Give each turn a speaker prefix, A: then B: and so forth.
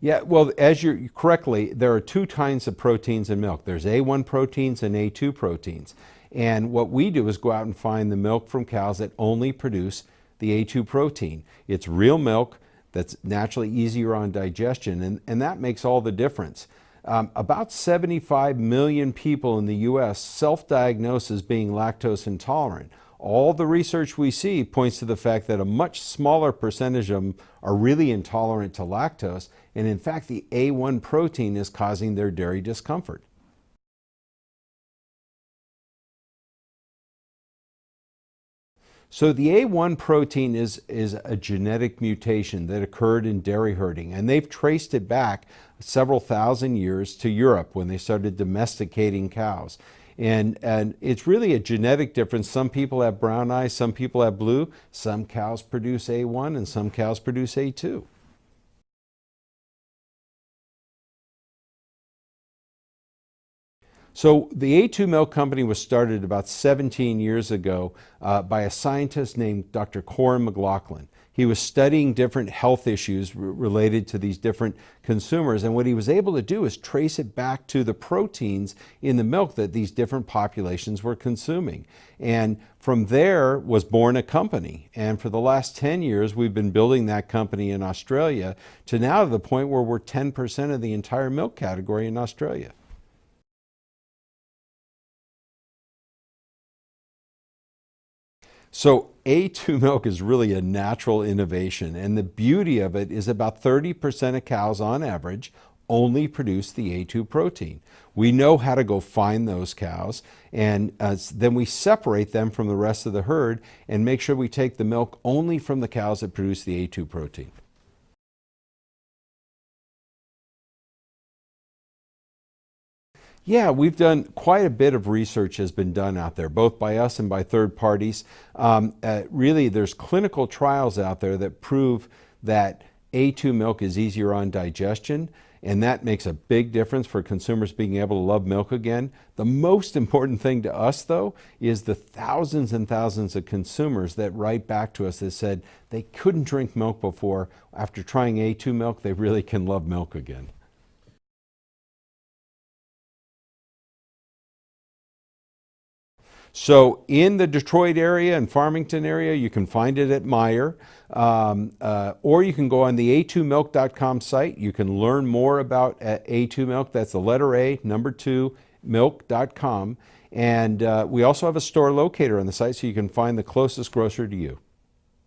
A: Yeah, well, as you correctly, there are two kinds of proteins in milk. There's A1 proteins and A2 proteins. And what we do is go out and find the milk from cows that only produce the A2 protein. It's real milk that's naturally easier on digestion, and that makes all the difference. About 75 million people in the U.S. self-diagnose as being lactose intolerant. All the research we see points to the fact that a much smaller percentage of them are really intolerant to lactose, and in fact the A1 protein is causing their dairy discomfort. So the A1 protein is a genetic mutation that occurred in dairy herding, and they've traced it back several thousand years to Europe when they started domesticating cows. And it's really a genetic difference. Some people have brown eyes, some people have blue. Some cows produce A1 and some cows produce A2. So the A2 Milk Company was started about 17 years ago by a scientist named Dr. Corin McLaughlin. He was studying different health issues related to these different consumers, and what he was able to do is trace it back to the proteins in the milk that these different populations were consuming. And from there was born a company, and for the last 10 years we've been building that company in Australia to now to the point where we're 10% of the entire milk category in Australia. So A2 milk is really a natural innovation, and the beauty of it is about 30% of cows on average only produce the A2 protein. We know how to go find those cows, and then we separate them from the rest of the herd and make sure we take the milk only from the cows that produce the A2 protein. Yeah, we've done quite a bit of research has been done out there, both by us and by third parties. Really, there's clinical trials out there that prove that A2 milk is easier on digestion, and that makes a big difference for consumers being able to love milk again. The most important thing to us, though, is the thousands and thousands of consumers that write back to us that said they couldn't drink milk before. After trying A2 milk, they really can love milk again. So in the Detroit area and Farmington area, you can find it at Meijer, or you can go on the a2milk.com site. You can learn more about A2 milk. That's the letter A, number 2, milk.com. And we also have a store locator on the site so you can find the closest grocer to you.